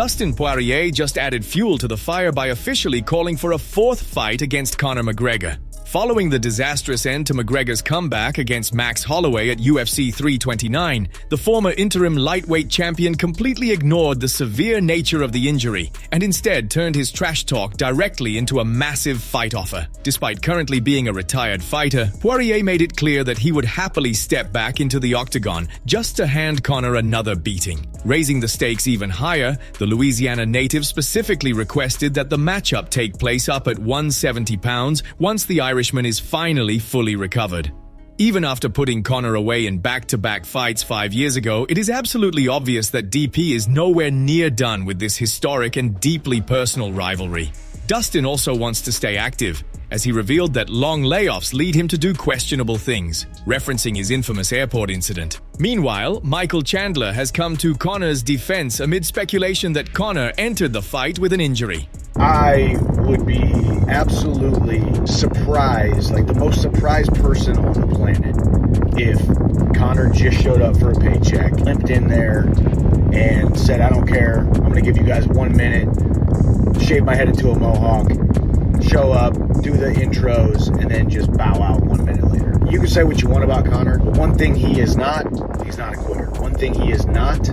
Dustin Poirier just added fuel to the fire by officially calling for a fourth fight against Conor McGregor. Following the disastrous end to McGregor's comeback against Max Holloway at UFC 329, the former interim lightweight champion completely ignored the severe nature of the injury and instead turned his trash talk directly into a massive fight offer. Despite currently being a retired fighter, Poirier made it clear that he would happily step back into the octagon just to hand Conor another beating. Raising the stakes even higher, the Louisiana native specifically requested that the matchup take place up at 170 pounds once the Irishman is finally fully recovered. Even after putting Conor away in back-to-back fights 5 years ago, it is absolutely obvious that DP is nowhere near done with this historic and deeply personal rivalry. Dustin also wants to stay active, as he revealed that long layoffs lead him to do questionable things, referencing his infamous airport incident. Meanwhile, Michael Chandler has come to Conor's defense amid speculation that Conor entered the fight with an injury. I would be absolutely surprised, like the most surprised person on the planet, if Conor just showed up for a paycheck, limped in there, and said, I don't care, I'm going to give you guys 1 minute, shave my head into a mohawk, show up, do the intros, and then just bow out 1 minute later. You can say what you want about Conor, but one thing he is not, he's not a quitter. One thing he is not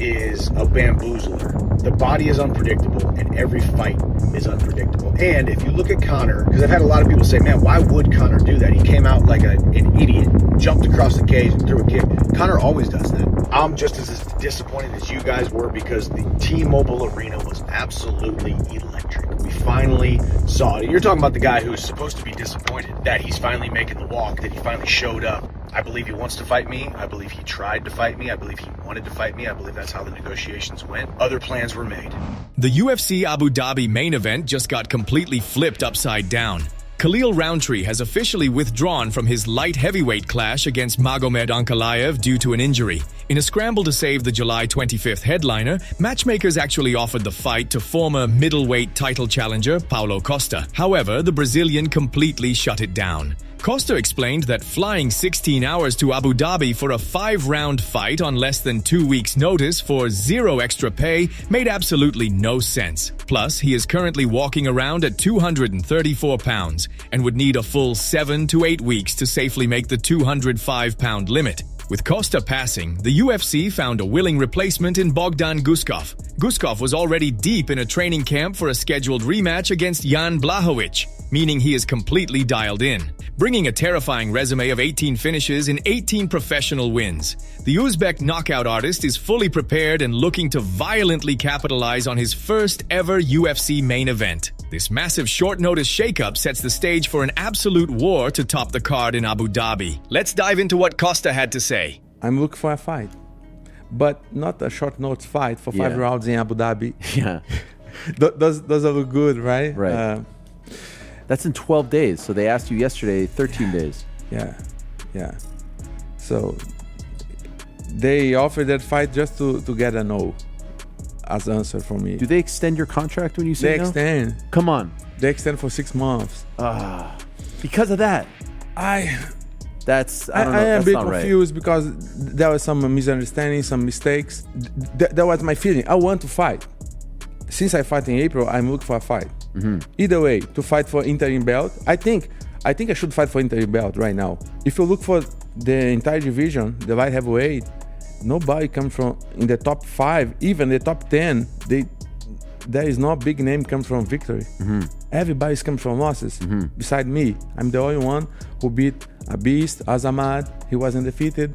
is a bamboozler. The body is unpredictable, and every fight is unpredictable. And if you look at Conor, because I've had a lot of people say, man, why would Conor do that? He came out like an idiot, jumped across the cage and threw a kick. Conor always does that. I'm just as disappointed as you guys were because the T-Mobile Arena was absolutely electric. We finally saw it. You're talking about the guy who's supposed to be disappointed that he's finally making the walk, that he finally showed up. I believe he wants to fight me. I believe he tried to fight me. I believe he wanted to fight me. I believe that's how the negotiations went. Other plans were made. The UFC Abu Dhabi main event just got completely flipped upside down. Khalil Rountree has officially withdrawn from his light heavyweight clash against Magomed Ankalaev due to an injury. In a scramble to save the July 25th headliner, matchmakers actually offered the fight to former middleweight title challenger Paulo Costa. However, the Brazilian completely shut it down. Costa explained that flying 16 hours to Abu Dhabi for a 5-round fight on less than 2 weeks' notice for zero extra pay made absolutely no sense. Plus, he is currently walking around at 234 pounds and would need a full 7 to 8 weeks to safely make the 205-pound limit. With Costa passing, the UFC found a willing replacement in Bogdan Guskov. Guskov was already deep in a training camp for a scheduled rematch against Jan Blachowicz, meaning he is completely dialed in, bringing a terrifying resume of 18 finishes in 18 professional wins. The Uzbek knockout artist is fully prepared and looking to violently capitalize on his first ever UFC main event. This massive short-notice shakeup sets the stage for an absolute war to top the card in Abu Dhabi. Let's dive into what Costa had to say. I'm looking for a fight, but not a short-notice fight for 5 rounds in Abu Dhabi. Yeah. Does look good, right? Right. That's in 12 days. So they asked you yesterday, 13 days. Yeah. So they offered that fight just to get a no as answer for me. Do they extend your contract when you say They no? extend. Come on. They extend for 6 months. Because of that. I don't know. I am a That's bit not confused because there was some misunderstanding, some mistakes. That was my feeling. I want to fight. Since I fight in April, I'm looking for a fight. Mm-hmm. Either way, to fight for interim belt. I think I should fight for interim belt right now. If you look for the entire division, the light heavyweight, nobody comes from in the top 5, even the top 10. There is no big name come from victory. Mm-hmm. Everybody's come from losses. Mm-hmm. Beside me, I'm the only one who beat a beast, Azamad. He wasn't defeated.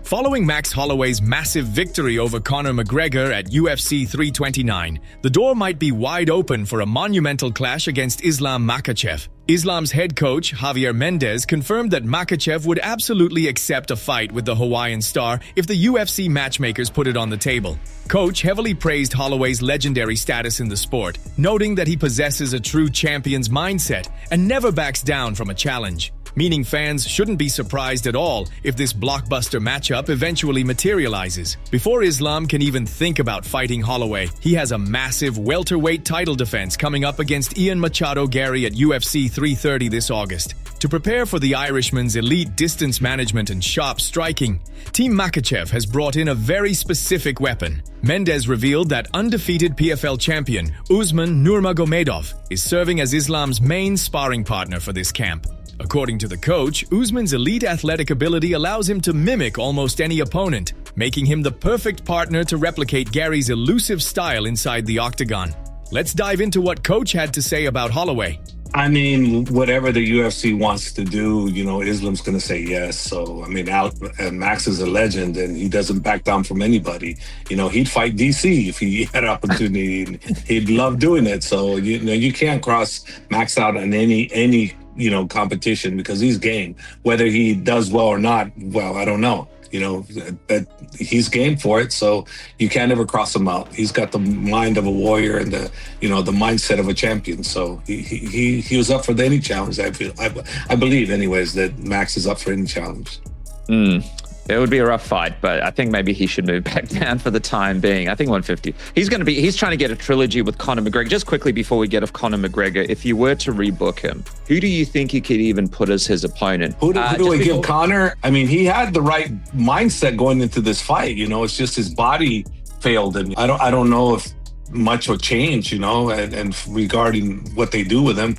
Following Max Holloway's massive victory over Conor McGregor at UFC 329, the door might be wide open for a monumental clash against Islam Makhachev. Islam's head coach, Javier Mendez, confirmed that Makhachev would absolutely accept a fight with the Hawaiian star if the UFC matchmakers put it on the table. Coach heavily praised Holloway's legendary status in the sport, noting that he possesses a true champion's mindset and never backs down from a challenge. meaning fans shouldn't be surprised at all if this blockbuster matchup eventually materializes. Before Islam can even think about fighting Holloway, he has a massive welterweight title defense coming up against Ian Machado Garry at UFC 330 this August. To prepare for the Irishman's elite distance management and sharp striking, Team Makhachev has brought in a very specific weapon. Mendes revealed that undefeated PFL champion Usman Nurmagomedov is serving as Islam's main sparring partner for this camp. According to the coach, Usman's elite athletic ability allows him to mimic almost any opponent, making him the perfect partner to replicate Garry's elusive style inside the octagon. Let's dive into what Coach had to say about Holloway. I mean, whatever the UFC wants to do, Islam's going to say yes. So, I mean, Max is a legend and he doesn't back down from anybody. He'd fight DC if he had an opportunity and he'd love doing it. So, you can't cross Max out on any competition because he's game. Whether he does well or not, well, I don't know. But he's game for it, so you can't ever cross him out. He's got the mind of a warrior and the mindset of a champion. So he was up for any challenge. I believe, anyways, that Max is up for any challenge. It would be a rough fight, but I think maybe he should move back down for the time being. I think 150. He's trying to get a trilogy with Conor McGregor. Just quickly before we get off Conor McGregor, if you were to rebook him, who do you think you could even put as his opponent? Who do we give Conor? I mean, he had the right mindset going into this fight. It's just his body failed him. I don't know if much will change, and regarding what they do with him.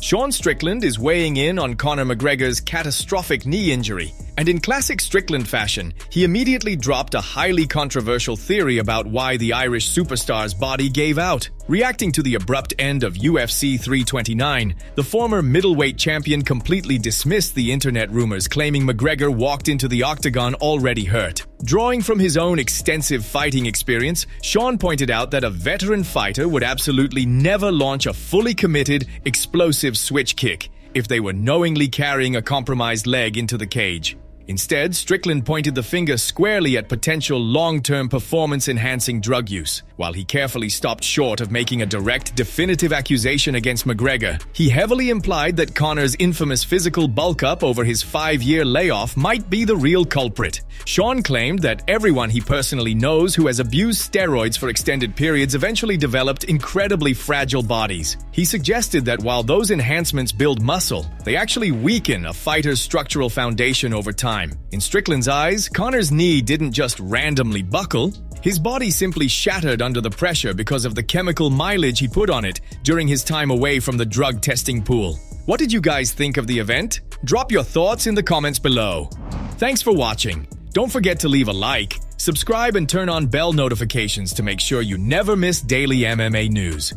Sean Strickland is weighing in on Conor McGregor's catastrophic knee injury, and in classic Strickland fashion, he immediately dropped a highly controversial theory about why the Irish superstar's body gave out. Reacting to the abrupt end of UFC 329, the former middleweight champion completely dismissed the internet rumors claiming McGregor walked into the octagon already hurt. Drawing from his own extensive fighting experience, Sean pointed out that a veteran fighter would absolutely never launch a fully committed, explosive switch kick if they were knowingly carrying a compromised leg into the cage. Instead, Strickland pointed the finger squarely at potential long-term performance-enhancing drug use. While he carefully stopped short of making a direct, definitive accusation against McGregor, he heavily implied that Conor's infamous physical bulk-up over his 5-year layoff might be the real culprit. Sean claimed that everyone he personally knows who has abused steroids for extended periods eventually developed incredibly fragile bodies. He suggested that while those enhancements build muscle, they actually weaken a fighter's structural foundation over time. In Strickland's eyes, Conor's knee didn't just randomly buckle. His body simply shattered under the pressure because of the chemical mileage he put on it during his time away from the drug testing pool. What did you guys think of the event? Drop your thoughts in the comments below. Thanks for watching. Don't forget to leave a like, subscribe, and turn on bell notifications to make sure you never miss daily MMA news.